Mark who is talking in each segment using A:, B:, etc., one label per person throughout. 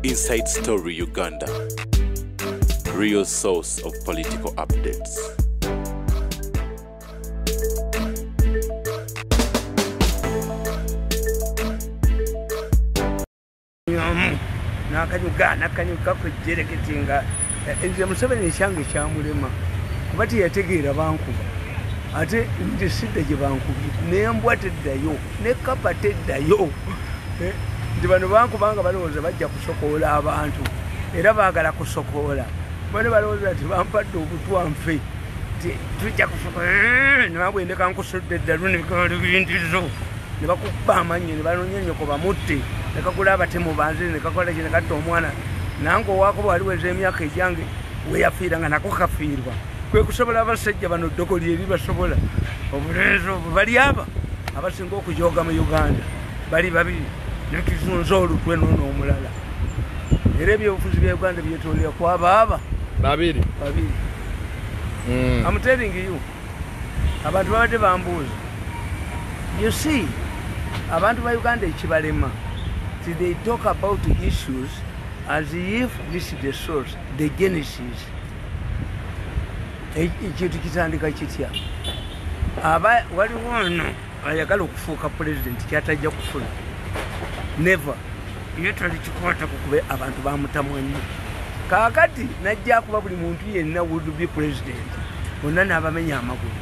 A: Inside Story Uganda, real source of political updates.
B: Nakanyuka kujereketinga nze Museveni kyange kyamulema kubati yategeera bankuba ate ndisidde gye bankubi nembwa teddayo ne kapa teddayo ndi bano bankubanga balowooza bajja kusokoola abantu era baagala kusokoola bano balowooza nti bampadde obutwanfe tujja kusokoola nebabwendeka nkusudde eddalu nebindizo ne bakuba amannyo ne banoonya nnyoko bamutte ne kagula abatemu banze ne kakola kye ne katta omwana nange owaako bwaliweza emyaka egyange weyafiira nga nako kafiirwa kwe kusobola abasajja bano ddogoli eri basobola obulenzi obwo bali aba abasinga okujooga mu Uganda bali babiri nekizunza olutwe noono omulala era ebyobufuzi bya Uganda byetolera kwaba aba babiri. I'm telling you, abantu babadde bambuuza. You see, abantu ba Uganda ekibalema, they talk about issues as if this is the source, the genesis. Ekintu kitandika kitya? Aba waliwo ono ayagala okufuuka president kyatajja kufuna. Never. Iyo talikikwata kukube abantu bamutamu ennyo. Kaakati najja kuba buli muntu yenna would be president. Bonna n'abamenya amagulu.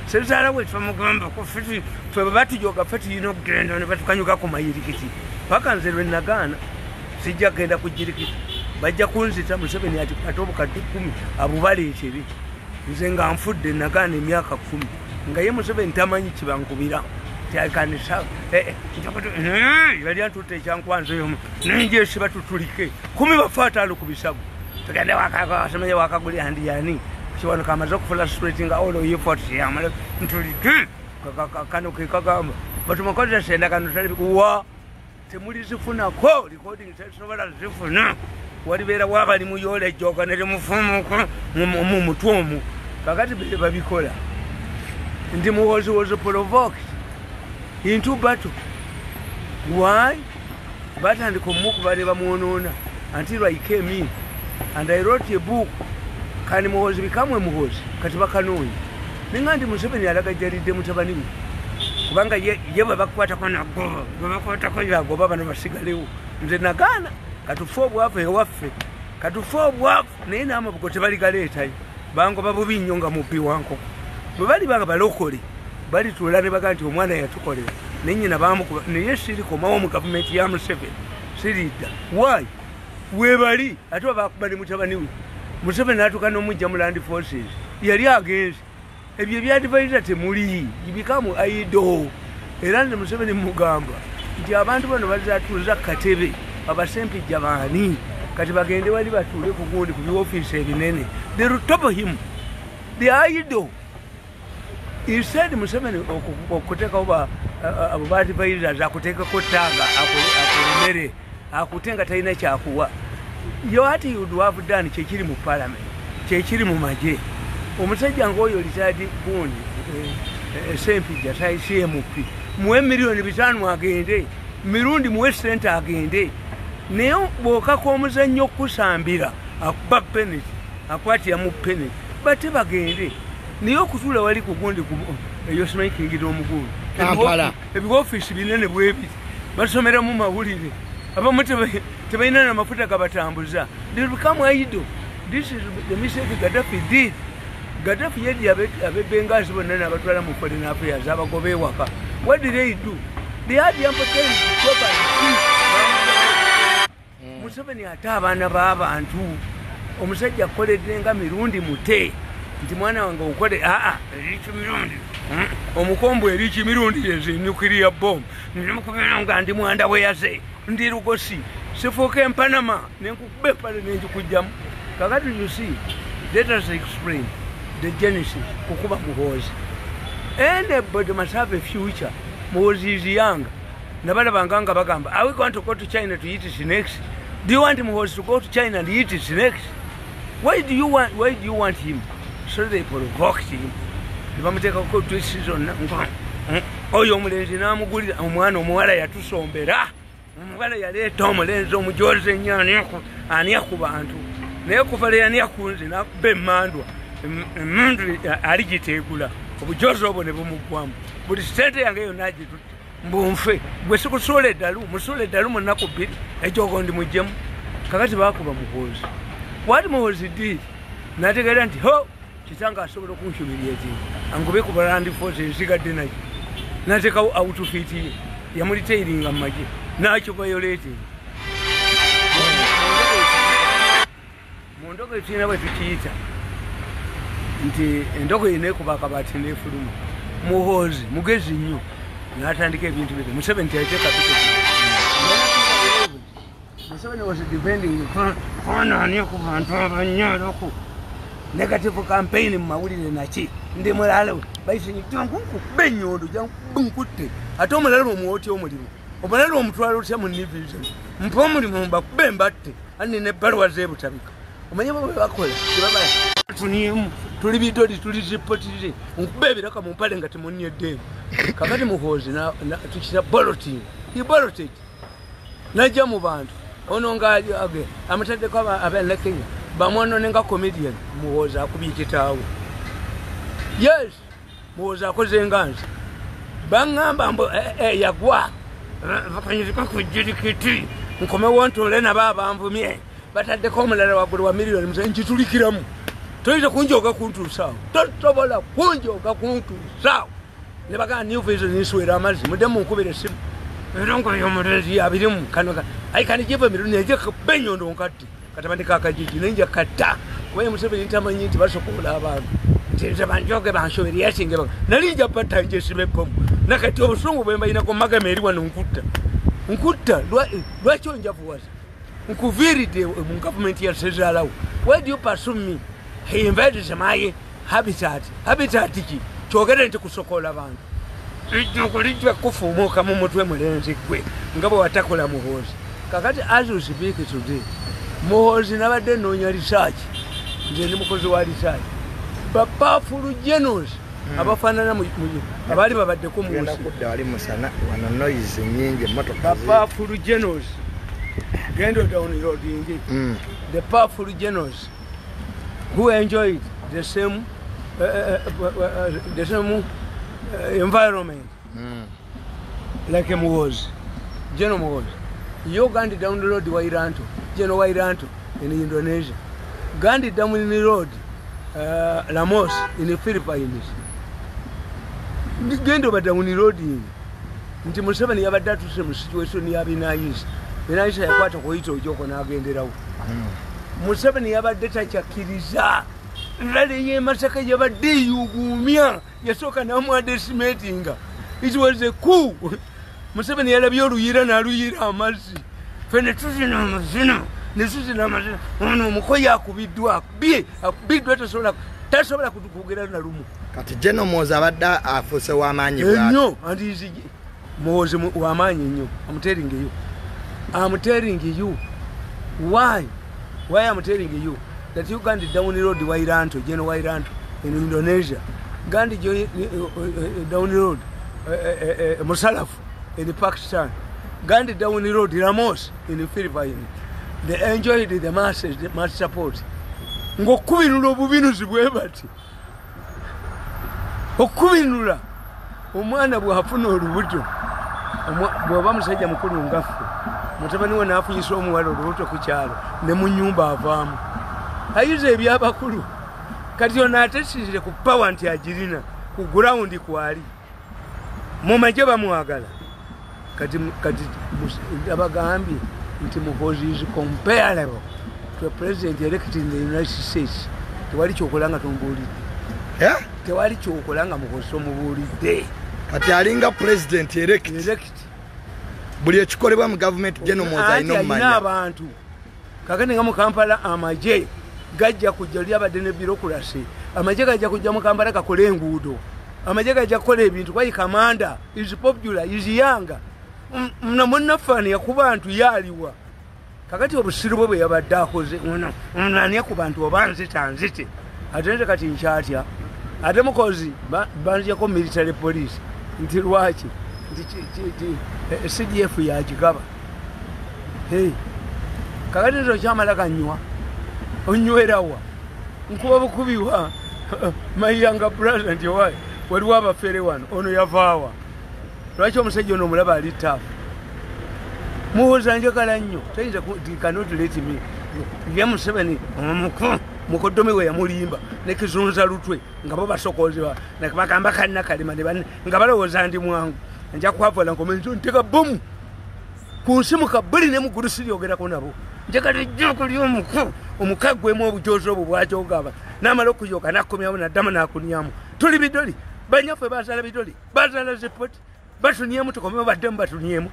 B: Sezaala we twamugamba ko feti fwe batujoga feti yino okugenda ne batukanyuka ku mayirikiti. Paka nze lwe nagaana sijja genda ku jirikiti. Bajja kunzita Museveni ati katobukadde 10 abubaleetere. Nze nga nfudde nagaana emyaka 10. Nga ye Museveni tamanyi kibankubira. Tiakanisa yali antute ekyankwanza yomu nenjeesi batutulike 10 bafaataalo ku bisago. Tugende wakasemenya wakaguli andi yani kiwano kamaze okufula spreading all of effort yamala ntulike kano ke kagamba batumakoze senda kano tali kuwa temuli zifunako recording tesobola zifuna walibeera wabali muyole joka ne mufumuko mu mutwomu kakati babikola ndi muhozi was provoked into battle. Why? But and Komukubadeva Monona until I came in and I wrote a book. Can Mohos become a Mohos? Katibakanoi. Ningandi Museveni Alaga Jerry Demutabani. Kubanga Yeva Bakwata go Baba Navasigaleu. The Nagana, Katufob Waff, a waff, Katufob Waff, Nenam of Gotavari Galeta, Bango Babu Yonga Mupi Wanko. Bavali Baba locally. Bali tulane baganti omwana yatukole nenye nabamu neye siri ko mawo mu government ya Museveni sirida why we bali atwa bakubali mutabani we Museveni atukana omujja mu land forces yali against ebyo bya advisor temuli ibikamu aido era ne Museveni mugamba nti abantu bano bazatuza katebe abasempi jabani kati bagende wali batule ku gundi ku office ebinene they top him the aido. He said Museveni okuteka oba abubati bayiza za kuteka kotanga akumere akutenga taina kyakuwa yo ati you do have done chekiri mu parliament chekiri mu maje omusajja ngoyo litadi kundi sempi jatai CMP muwe milioni 5 agende mirundi muwe center agende neyo boka ko omuzannyo kusambira akuba penalty akwati ya mu penalty bate bagende niyo kutula wali kugundi ku eyo smaking omugulu ebigo office binene bwebi basomera mu mawulire abamutte tebayina na mafuta gabatambuza they become idle. This is the mistake Gaddafi did. Gaddafi yedi abebengazi bonna nabatwala mu foreign affairs abagobe waka. What did they do? They had the ambition to go back. Museveni ata abaana b'abantu omusajja akoledde nga mirundi mute nti mwana wange ukole erichi mirundi omukombo erichi mirundi yeze nuclear bomb nimukubera nga ndi mwanda we yaze ndi rugosi sifoke Panama nenkukube pale nenjikujamu kakati. You see, let us explain the genesis kukuba muhozi. Anybody must have a future. Muhozi is young nabala banganga bagamba are we going to go to China to eat snakes? Do you want Muhozi to go to China and eat snakes? Why do you want him? So they provoked him. Bamuteka ko twisizo oyo omulenzi namugulira omwana omuwala yatusombera omugala yaleeta omulenzi omujozi ennyo aniya ku bantu naye kuva leyaniya ku nze nakuba emmandwa emundu aligiteegula obujozi obwo ne bumuggwamu buli sente yange yonna agitutte mbunfe gwe sikusuula eddalu musuula eddalu mu nnaku bbiri ekyogo ndi muggyemu kakati baakuba muhoozi wati muhoozi ddiiri nategeera nti ho kitanga asobola okunhyumiriatinga angube ku balandifozi ensigadde naye nateekawo outfiti ye yamuliteiringa mu magye nakyobayoleetinga mu ndogo ekiina bwe tukiyita nti endogo yeneekuba akabaati neefuluma muhoozi mugezi nnyo natandika ebintu bye Museveni teyateeka Museveni was defending konania ku bantu abanyaloku negative campaign mu mawulire naki ndi mulalo bayisinyitankunku benyondo jankunkutte ate omulalo omuwoti omuliro omulalo omutwalo otya mu nivision mpa omulimu mbakube mbatte ani nebbaluwa zeebutabika omanye bwe bakola tebabala tuniemu tuli bidodi tuli zipotire nkube ebiraka mu mpale nga temunnyeddemu kakati muhoozi tukira boloting he boloted najja mu bantu ono nga amutaddeko abene Kenya bamwonoone nga comedian muhoozi akubye kitaawe yes muhoozi akoze nga nze baŋŋamba mbu yagwa bakanyizika ku jirikiti nkomewo ntuule nabo abanvumye bataddeko omulala waggulu wa miliyoni musa nkitulikiramu toyita kunjoga kuntuusaawo tosobola kunjoga kuntuusaawo ne bagamba new vision nswera amazzi mudde munkubira essimu era ngoyo omulenzi abirimu kano I can give him neje benyondo nkati katabandika akajiji nenja kata kuba Museveni ntamanyi nti basokola abantu nti banjoge banshoberi yasinge nalinja pata nje simepo nakati obusungu bwe mbayina ko magame eri wano nkutta lwakyo njavuwaza nkuviride mu government ya sezalawo why do you pursue me he invited my habitat ki chogere nti kusokola abantu ijjo kufumuka mu mutwe mulenzi gwe ngabo watakola muhoozi kakati as we speak today muhoozi nabadde noonya research nze ndi mukozi wa research bapafulu generals abafaanana abali babaddeko bapafulu generals gendo down road ingi the powerful generals who enjoyed the same environment like Muhoozi, General Muhoozi. You Gandhi down the road Wairanto, General Wairanto in Indonesia. Gandhi down the road Lamos in the Philippines. Gendo down the road in nti Museveni yabadde atuse mu situation ya binayisa yakwata kuyita ojoko n'agenderawo Museveni yabadde takyakkiriza rali ye Masaka yabadde yugumya yasooka n'amuadesimatinga it was a coup Museveni yalabye oluyira n'aluyira amazzi fene tuzina amazina nesuzina amazina ono omukoyi akubiddwa tasobola kutukugera na lumu
C: kati General Muhoozi abadde afuuse w'amaanyi bw'ati
B: ennyo anti Muhoozi w'amaanyi nnyo I'm telling you why I'm telling you that you Gandhi down the road Wairanto, General Wairanto in Indonesia, Gandhi down the road Musharraf in Pakistan, Gandhi down the road Ramos in the Philippines. They enjoyed the masses, the mass support. Ngokubinula obubinuzi bwe bati okubinula omwana bw'afuna olubuto bw'oba musajja mukulu ngaffe mutabani we n'afunyisa omuwala olubuto ku kyalo ne mu nnyumba avaamu ayiza ebyabakulu kati ono atesizire ku pawa nti agirina ku gurawundi kwali mu magye bamwagala kati abagambye nti Muhoozi is comparable to a president elected in the United States. Tewali kyokola nga tumubuulidde tewali kyokola nga Muhoozi omubuulidde
C: kati alinga president elect buli ekikolebwa mu government General Muhoozi alina omumanya
B: abantu kakati nga mu Kampala amagye gajja kujja lyabadde ne bureaucracy amagye gajja kujja mu Kampala gakola enguudo amagye gajja kukola ebintu kwayi commander is popular is young munnaffaani yakuba bantu yaaliwa kakati obusiru bwe yabadde akoze ani ku bantu oba nzite ate nze kati nkyatya ate mukozi banjako military police nti lwaki nti CDF yagigaba kakati nzo kyamala kanywa onywerawa nkuba bukubiwa mayanga brother nti waliwo abafere wano ono yavaawa lwaki omusajja ono omulaba ali taafu muwoza njagala nnyo tayinza cannot let me ye Museveni mukoddomi we yamulimba ne kizunza lutwe nga bo basokozewa nakabagamba kanna kalima nga balowooza ndi mwangu nja kwavola nkomenzo nteka bomu ku nsimu kabuli ne mugulu siryogerako nabo njagala ejjoko omukagwemu obujozi obwo bwakyogaba n'amala okuyoka nakomyamu naddama nakunyamu tuli bidoli banyaffe bazaala bidoli bazaala zepoti batuniemu tukomeo baddemu batuniemu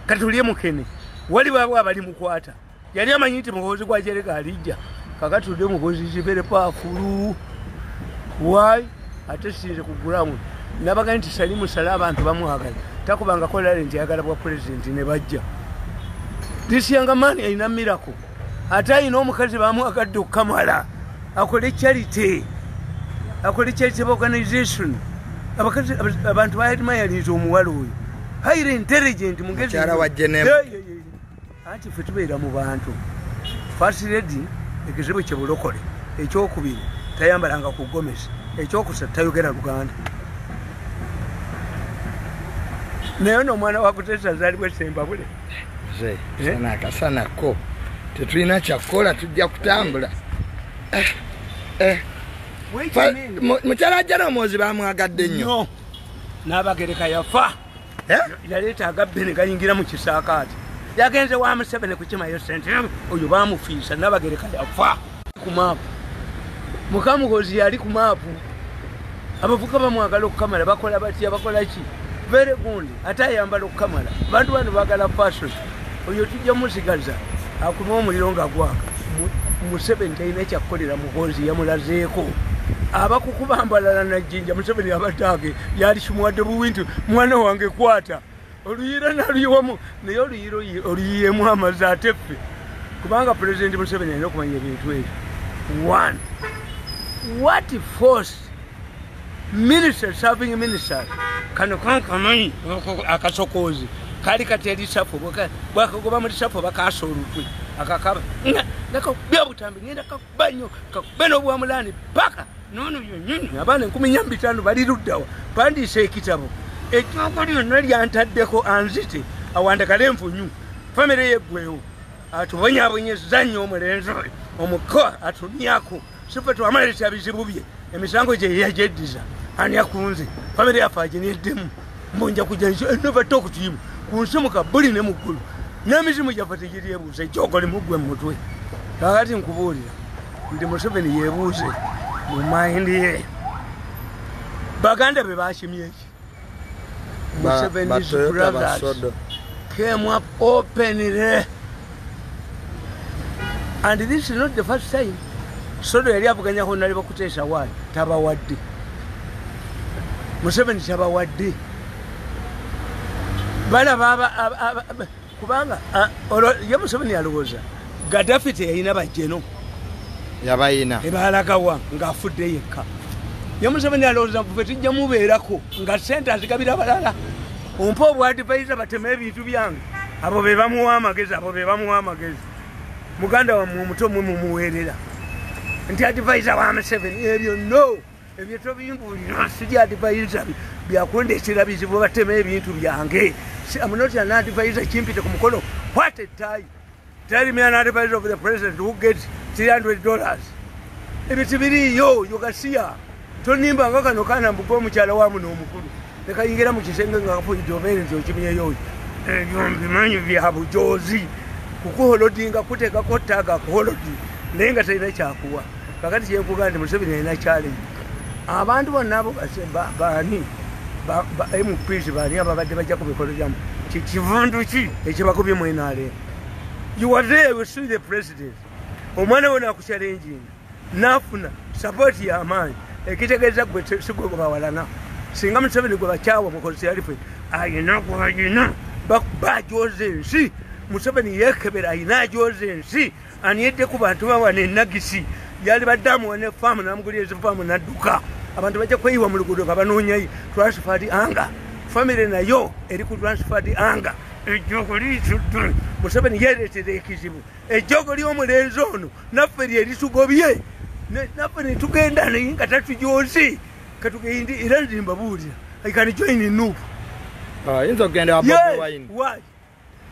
B: katulye mukene wali babo abali mukwata yali amanyi nti mukozi gwa jereka alijja kakatudde mukozi kibere paafulu why ate sinze kugulamu nabaga nti Salimu Sala abantu bamwagala takubanga kolale nti yagala bwa president ne bajja this young man ayina miracle ate ayina omukazi bamwagadde okukamala akole charity organization abakazi abantu bayadmirinze omuwala oyo highly intelligent mugezi
C: kyala wa Geneva
B: ati ffe tubeera mu bantu first lady ekizibu kyebulokole ekyokubiri tayambalanga ku gomesi ekyokusatu tayogera Luganda naye n'omwana wakutesa azaalibwa Sembabule
C: sana akasanako tetulina kyakukola tujja kutambula mukyala ajjana omwozi bamwagadde nnyo
B: n'abagereka yafa yaleeta agabbe ne gayingira mu kisaakaati yagenze wa Museveni kukimayo sente oyo bamufiisa n'abagereka yafa ku maapu mukamugozi yali ku maapu abavuka bamwagala okukamala bakola batya bakola ki very good ate ayambala okukamala bantu bano bagala fashion oyo tujja musigaza akunywa omuliro nga gwaka Museveni talina ekyakukolera mugozi yamulazeeko abakukubambalala najjinja Museveni abataage yali kimuwadde buwinti mwana wange kwata oluyira naluyiwamu naye oluyiyemu amaze ate ffe kubanga President Museveni alina okumanya ebintu ebyo. One, what force minister serving minister kano kankamanyi akasokozi kali kateri safo bwakagoba muri safo bakasa olutwe akakaba nako byabutambi ngenda kabanyo kakubeno bwamulani paka nono nyonyi abana 15 bali luddawa pandise ekitabo ekyo lyo lyantadeko anzite awanda kalemfunyu family yegwewo atubonyabonye zanyo omulenzo omukoa atuniako sipeto amaleta bizibu bye emisango gye yajeddiza ani akunze family yafaje neddemu mbonja kujanjo never talk to him kunsemuka buli ne mukulu n'emizimu gyafate giri ebuuze kyokole mugwe mutwe kakati nkubuulira ndi Museveni yebuuze mu mind ye baganda be bashimye eki Museveni's brothers came up openly and this is not the first time Sodo yali avuganya ko nali bakuteesa wali tabawadde Museveni tabawadde bala baba kubanga ye Museveni alowooza Gaddafi teyina bajjeno
C: yabayina
B: ebalagawa ng'afudde yekka ye Museveni alowooza ffe tujja mubeerako nga sente azigabira balala ompa obwadivaiza batema ebintu byange abo be bamuwa amagezi muganda wammwe omuto mwe mumuweerera nti advisor wa Museveni ebyo no ebyo tobimbulira sidi advisor byakundeetera bizibu batema ebintu byange I'm not an advisor chimpite ku mukono what a tie tell me an advisor of the president who gets $300 ebyo biriyo yogasiya tonimba nga kano kana mbugo omukyala wamu n'omukulu lekayingira mu kisenge nga kafunyidde obeere nti okimyeyo ebyo mbimanyi bya bujozi kukuholodinga kuteekako ttaaga kuholodi naye nga talina kyakuwa kakati kyenkuga nti Museveni alina challenge abantu bonna abo baani MPs baani ababadde bajja ku mikolo gyamu kivundu ki ekibakubye mwenaleero you are there we see the president omwana we nakuchallenging nafuna support y'amaanyi ekitegeeza gwe sigwe bawalana singa Museveni gwe bakyawa mukozi yalife ayina gwayina bajoze ensi Museveni yekebera ayina ajoze ensi aniyedde ku bantu bawana enagisi yali baddamu wane faamu namugulira ezifaamu nadduka abantu bajja kweyiwa mu luguudo kabanoonyayi transferred anga family nayo eri ku transferred anga ejjoko liisudde Museveni yereetera ekizibu ejjogo ly'omulenzi ono naffe lyeritugobye naffe ne tugenda naye nga tatujoozi katugende era ndimbabuulira I can join in Nup.
C: Yinza okugenda wa Bobi Wine.
B: Why?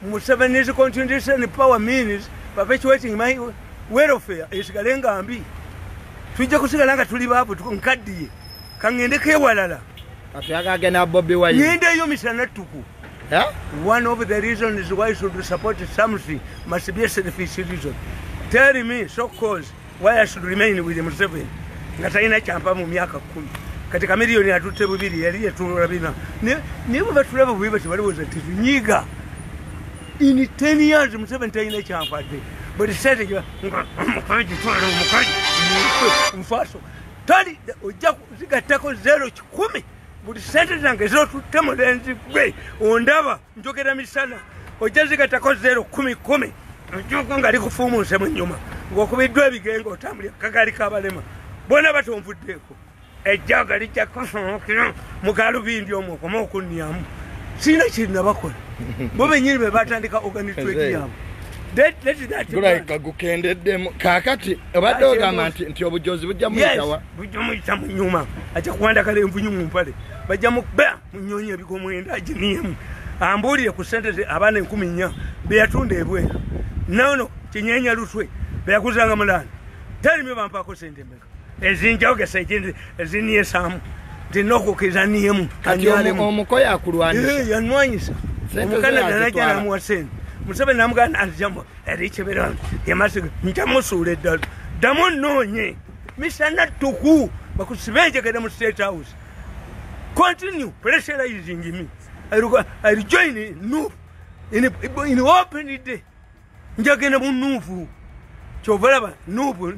B: Museveni's continuation power means perpetuating my welfare esigale ngambi tujja kusigala nga tuli baavu nkaddiye kangende kewalala
C: kati agagenda Bobi Wine
B: ngendeyo misana tuku. One of the reasons why should support something must be a selfish reason. Tell me so cause why I should remain with Museveni nga talina kyampa mu myaka 10 katika milioni atutte bubiri yali yetulabina nibo batulaba bwe bati baliwoza titunyiga in 10 years Museveni talina kyampadde but said mukaji twala mukaji mfaso tali ojja kuzigattako 0 buli sente zange zotutte mulenzi gwe ondaba njogera misana ojja zigattako 0 ojjoko nga likufuumuuse mu nnyuma ng'okubiddwa ebigenga otambulira kagali kabalema bona batonvuddeeko ejjaga lijja kusookera mu galubindi omwo okoma okunnyamu sirina kirinabakola bo bennyini be batandika organitweki yaabwe
C: gulaika gukendeddemu kaakati obadde ogamba nti obujozi bujja muyitawa
B: bujja muyita mu nyuma ajja kuwandakala envunyu mu mpale bajja mukuba mu nnyonyi ebigomwenda aginiemu ambuulire ku sente abaana 14 be yatunda ebweru nono kinyeenya lutwe be yakuzanga mulanda talime bampaako sente mmeka ezinjawogesa ekindi eziniyesamu tinokukiriza niemu
C: omukoya akulwanisa
B: yanwanyisa omukanada najja namuwa sente Museveni namugana antijamu erichebera yamasiga njamusuula eddala ddamu nnoonye misana tuku bakusibenje kede mu State House continue pressurizing me I join Nup in open day njagenda mu Nuupu kyovalaba Nuupu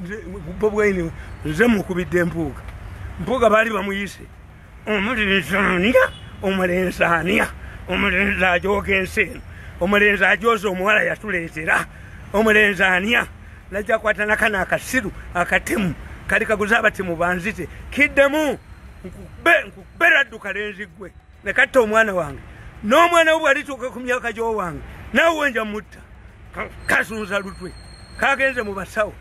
B: Bobi Wine nze mukubidde mpuuga baali bamuyise omulenzania omulenzi ajooga ensi eno omulenzi ajooza omuwala yatuleetera omulenzi ania najja kwata nakana akasiru akatemu kali kaguza abatemu banzite kiddemu nkukube radduka lenzi gwe ne katta omwana wange n'omwana we alituuka ku myaka gy'owange nawe nja mutta kasunza lutwe kagenze mu basawo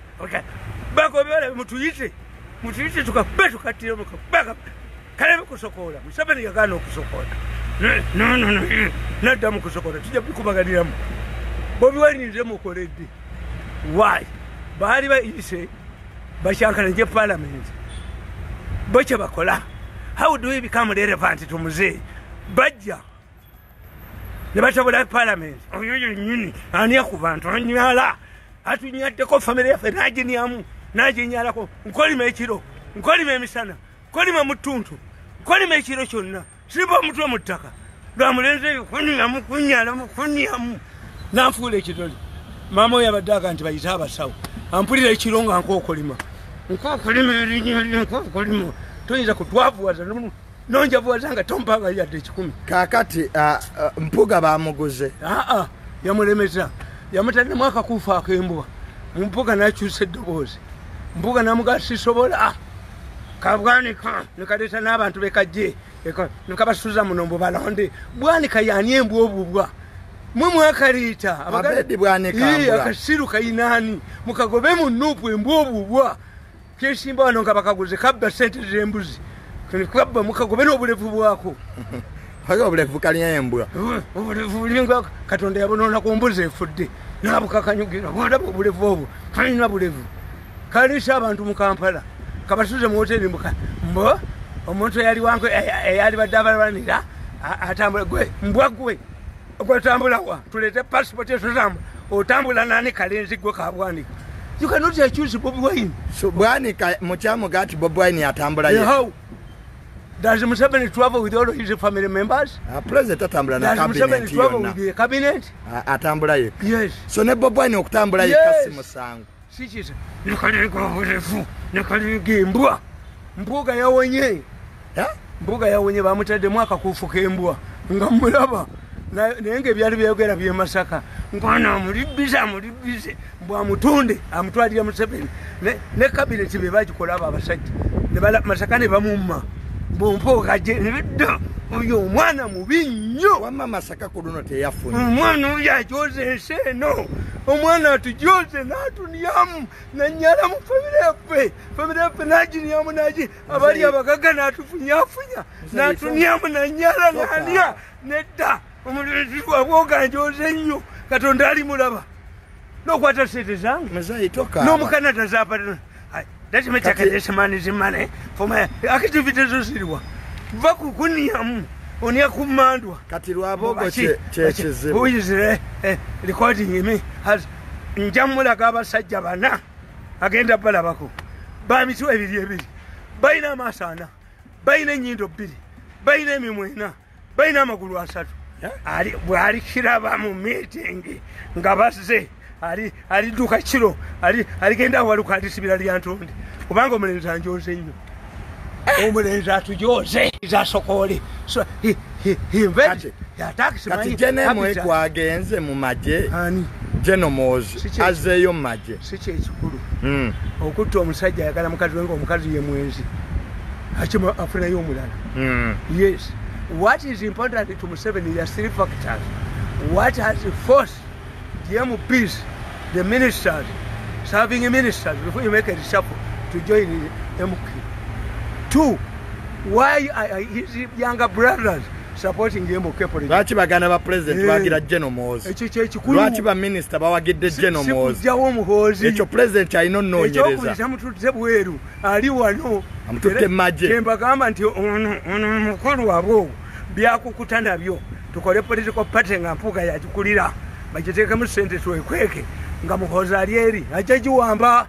B: bagobera mutuyite tukakube tukattire mukakube kalebe kusokoola Museveni yagaana okusokoola no nadda mu kusokola tujja kukubaganiramu Bobi Wine nze mukoledde why baali bayise bashankana nje parliament boche bakola how do we become relevant to muzee bajja ne batabula parliament oyo nyini ani ku bantu anyala atunyaddeko family yafe najiniamu najinyalako nkolima ekiro nkolima emisana nkolima mutuntu nkolima ekiro kyonna siba mutwe mutaka gamulenze kunyamu nanfuula ekitoli mama oyo abaddaga nti bayita abasawo ampulira ekironga nkookolima toyinza kutwavuwaza nonjavuwaza nga tompanga yadde 10
C: kaakati mpuuga bamuguze
B: yamulemeza yamutadde akakuufa ak'embwa mumpuuga nakyusa eddoboozi mpuuga namugaa sisobola kabwanika nekaleeta n'abantu bekajje nekabasuza muno mbu balonde bwanika yani embwa obubwa mwe mwakaliita
C: abagadi bwanika
B: akasiru kayinaani mukagobe mu Nuupu embwa obubwa kyesimba wano nga bakaguze kabba sente z'embuzi kabba mukagobe n'obulevu bwako
C: obulevu kalina embwa
B: obulevu bulinga Katonda yabonoona ku mbuzi efudde n'abukakanyugira bwalaba obulevu obwo kalina bulevu kalisa abantu mu Kampala kabasuze mu hoteli mbo omuntu yali wangu eyali badde abalwanira atambula gwe mbwa gwe ogwetambulawa tulete passport etuzamu otambula nani kalenzi gwe kabwanika you cannot accuse Bobi Wine
C: so bwanika mukyamuga ati Bobi Wine atambula ye
B: how does Museveni travel with all his family members
C: president atambula na cabinet
B: does Museveni travel with the cabinet
C: atambula ye
B: yes
C: so ne Bobi Wine okutambula ye kasi musango
B: sikiza nikaliko bulefu nikaliko embwa mpuuga yawonye mpuuga yawonye bamutaddemu akakuufu k'embwa nga mulaba naye ng'ebyali byayogera by'e Masaka nkwana amulibbize mbw amutunde amutwalire Museveni ne kabineti be bagikola abo abasajja Masaka ne bamumma mbw mpuuga gye nebidda oyo omwana mubi nnyo
C: wamma Masaka ku luno teyafunye
B: omwana oyo ajoze ensi eno omwana atujoze n'atunyamu nanyala mu famire yaffe n'aginyamu abali abagaga n'atufunyafunya n'atunyamu nanyala n'alya nedda omulenzi waabwe oganjoze nnyo Katonda ali mulaba n'okwata sente zange n'omukanada zapatana That makes a case man is money for my activities. Vakuniam, on your command.
C: Katiruabo,
B: who is recording me has Jamula Gaba Sajavana again the Balabaco. Buy me to every year. Buy na Masana, buy na Nido Biddy, buy na Mimuna, buy na Maguluasat. Ari Shirabamu meeting Gabase. Ali duka chiro ali genda waluka disibirali yantu kubanga omulenzi anjoze nnyo omulenzi atujoze izasokole so he invent ya taxi
C: kati jenemo ekwagenze mu maje
B: ani
C: genomozi azeyo maje
B: siche ekikulu okutta omusajja ayagala mukazi wenga omukazi ye mwenzi achima afuna y'omulala yes what is important to Museveni is three factors what has forced the MPs, the ministers, serving ministers, before you make a reshuffle to join the MK. 2, why are his younger brothers supporting the MK politics?
C: Lwaki bagana ba president bagira genomozi. Lwaki ba minister bawagidde genomozi. Ekyo president alina onnoonyereza.
B: Ekyo amutudde bweru ali wano.
C: Amutudde maje.
B: Kembagamba nti ono mukulu wabo byakukuta nabyo tukole political party nga mpuga yagikulira. Bajiteka mu sente twekweke nga muhoza alieri ajajiwamba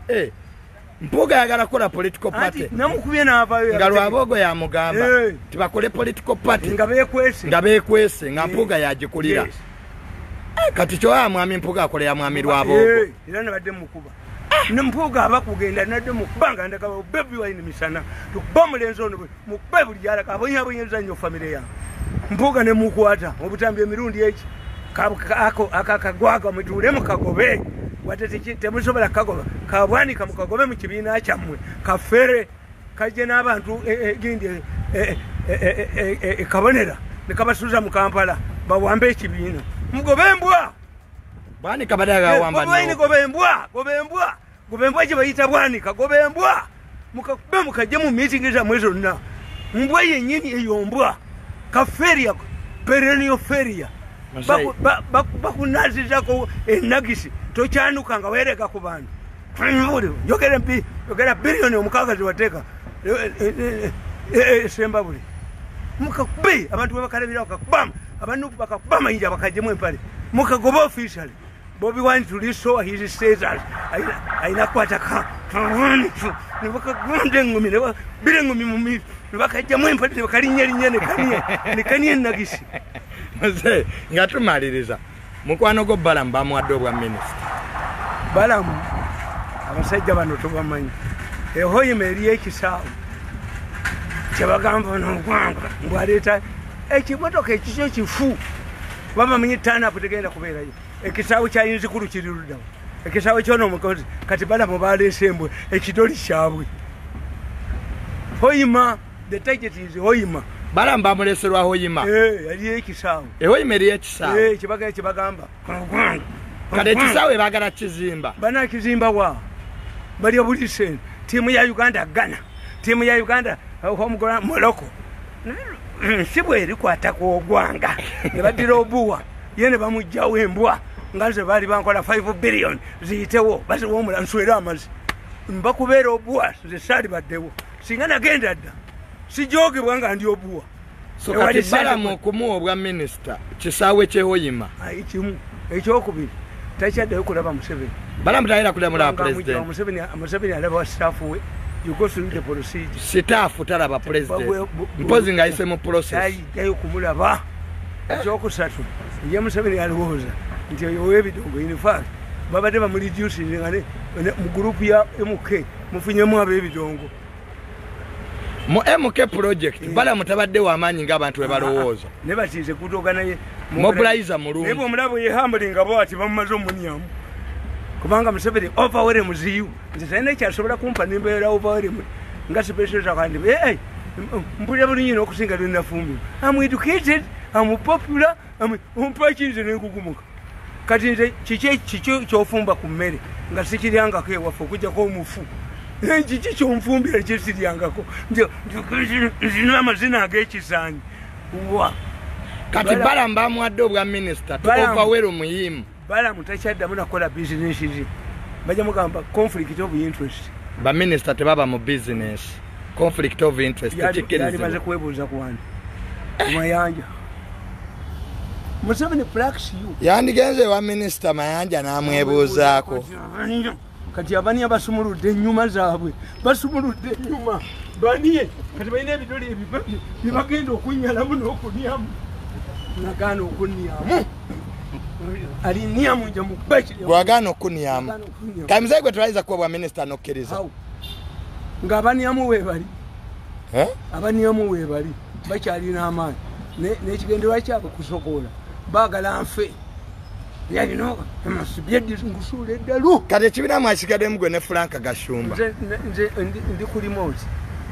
C: mpuga yagala kola political party
B: namukubye n'avayo
C: nga Lwabogo ya mugamba tibakole political party
B: nga
C: bekwese nga mpuga yagikulira kati kyo ya mwami mpuga akole ya mwami Lwabogo
B: era nabadde mukuba ne mpuga abakugenda nadde mukubanga ndaka baby wine misana tukuba mulenzo ono mukuba buli yala kabonyabonyeza nnyo family ya mpuga ne mukwata obutambi emirundi eki akakagwaga mutule mukagobe watete temusobola kagoba kabwanika mukagobe mu kibiina kyammwe kafere kaje n'abantu gindi kabonera ne kabasuza mu Kampala bawambe ekibiina mugobembwa
C: bwanika badaga wamba
B: no gobembwa kibayita bwanika gobembwa mukabe mukaje mu meeting za mwezo na mbwa yennyini eyombwa kaferia perennial feria bakunazizako enagisi tokyanuka nga weereka ku bantu yogera biliyoni omukagazi wateeka sembabuli mukakubi abantu bebakalabira bakakubama abanupu bakakuba mayinja bakajjemu empale mukagoba officially Bobby Wine to restore his status ayina kwataka nebakagonde engumi nebabira engumi mu miru nebakajjamu empale nebakalinyerinya nekanye enagisi
C: Mzee, nga tumaliriza mukwano go Balamu bamuwadde obwa minisita
B: Balamu abasajja bano tubamanyi ehoyima eri ekisaawe kyebagamba n'ogwanga mbwaleeta ekimotoka ekikyo kifu babamanyi tanapu tegenda kubeerayo ekisaawe kyayinzikulu kiri luddawo ekisaawe kyono omukozi kati Balamu baleese embwe ekidoli kyabwe hoyima the target is hoyima
C: Balamu bamuleserwa hoyima
B: yali ekisaawe
C: hoyima eri ekisaawe
B: kyebagamba
C: kale ekisaawe baagala kizimba
B: banakizimba wa balya buli sente tiimu ya Uganda Ghana tiimu ya Uganda homegrown Morocco sibwe erikwata ku ogwanga ne baddira obuwa ye ne bamugjawo embwa nga ze baali bankola 5 billion ziyitewo basiwa omula nswera amazi mbakubeera obuwa ze saali baddewo singa nagenda dda sijogibwa nga ndi obuwa
C: so kati Balamu okumuwa obwa minisita kisaawe kyehoyima
B: kimu ekyokubiri takyaddeyo kulaba Museveni
C: Balamu tayina kulamula president
B: Museveni alaba staff we you go through the procedure
C: staff talaba president mpozi nga ayise mu process
B: yayo kumulaba ekyokusatu ye Museveni alowooza nti ow'ebidongo in fact babadde bamureducing nga mu gurupu ya MK mufunyemu ab'ebidongo
C: mu MK project Balamu tabadde w'amaanyi ng'abantu bwe balowooza
B: ne batiize kutogana ye
C: mobilizer mulungi
B: naye bw'omulabo ye hambulinga bw'ati bamumaze omunyamu kubanga Museveni overwhelm ziyu nze talina ekyasobola kumpa nembeera overwhelm nga special zakandi mpulira bulungi n'okusinga lwenafumbirwa. I'm educated, I'm popular, ompakirize n'ekugumuka. Kati nze kiki ky'ofumba ku mmere nga sikiryangako ewaffe okujjako omufu. Kiki ky'onfumbira kye siryangako. Nzina amazina ag'ekisaanyi. Wa.
C: Kati Balamu bamuwadde obwa minisita Overwell Muyimu.
B: Balamu takyaddamu nakola bizinesi ze. Bajja mugamba conflict of interest.
C: Ba minisita tebaba mu business. Conflict of interest
B: yali maze kwebuuza ku wani Mayanja. Museveni plucks you.
C: Yandigenze wa minisita Mayanja n'amwebuuzaako.
B: Kati abani abasumuludde ennyuma zaabwe. Basumuludde ennyuma. Baniye kati balina ebidole bibagenda okunyalamu n'okunyamu. Nagaana okunyamu. Aliniamu nja mukubaki.
C: Gwagaana okunyamu. Kamize gwe tulayiza kuba bwa minisita n'okkiriza.
B: Nga abaniamu weebali. Abaniamu weebali. Bakyalina amaanyi. N'ekigendererwa kyabwe kusokoola. Baagala nfe. Yalina amasubyeddira ngusuula eddalu.
C: Kati ekibiina mwasigaddemu gwe ne Frank Gashumba.
B: Nze ndi ku remote.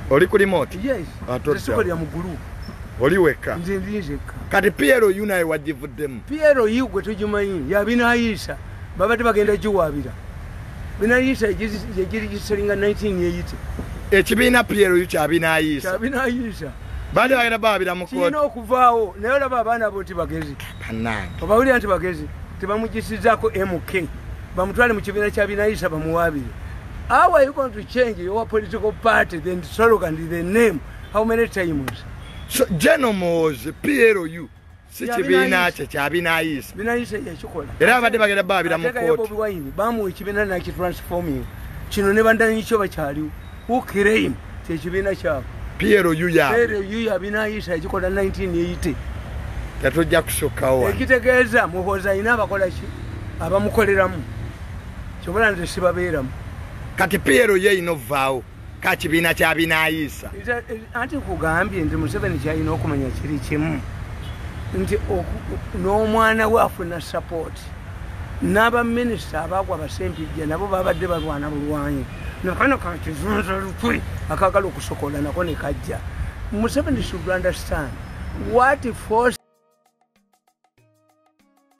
C: Oli ku remote?
B: Yes. Nsikolera mu group.
C: Oli wekka?
B: Nze ndinzekka.
C: Kati PLU naye wagivuddemu?
B: PLU gwe tugimanyi yabinaayisa. Babadde bagenda giwaabira. Binaayisa yegirigisalinga 1980.
C: Ekibiina PLU kyabinaayisa?
B: Kyabinaayisa.
C: Baali bagenda bawaabira mu kooti?
B: Kirina okuvaawo naye olaba abaana abo nti bagezi. Obawulira nti bagezi tebamugisizaako MK. Bamutwale mu kibiina kyabinaayisa bamuwaabire. How are you going to change your political party, the slogan, the name? How many times?
C: So, General Muhoozi, PLU, si kibiina kye kyabinaayisa.
B: Binaayisa yakikola.
C: Era abadde bagenda bawaabira mu kooti.
B: Bamuwa ekibiina nakitransforming. Kino ne bandanyi kyo bakyaliwo. Who claim ekibiina kyabwe?
C: PLU yaabwe.
B: PLU yabinaayisa yakikola 1980.
C: Tetujja kusukkawo wano.
B: Ekitegeeza Muhoozi alina abakola ki? Abamukoleramu. Kyobola nze sibabeeramu.
C: Kati PLU yeyina ovaawo ka kibiina kyabinaayisa.
B: Anti kugambye nti Museveni kyalina okumanya kiri kimu nti n'omwana we afuna support. N'abaminisita abaagwa Basempijja nabo babadde balwana bulwanyi. Nakano kakizunza lukwe akagala okusokola nako ne kajja. Museveni should understand what force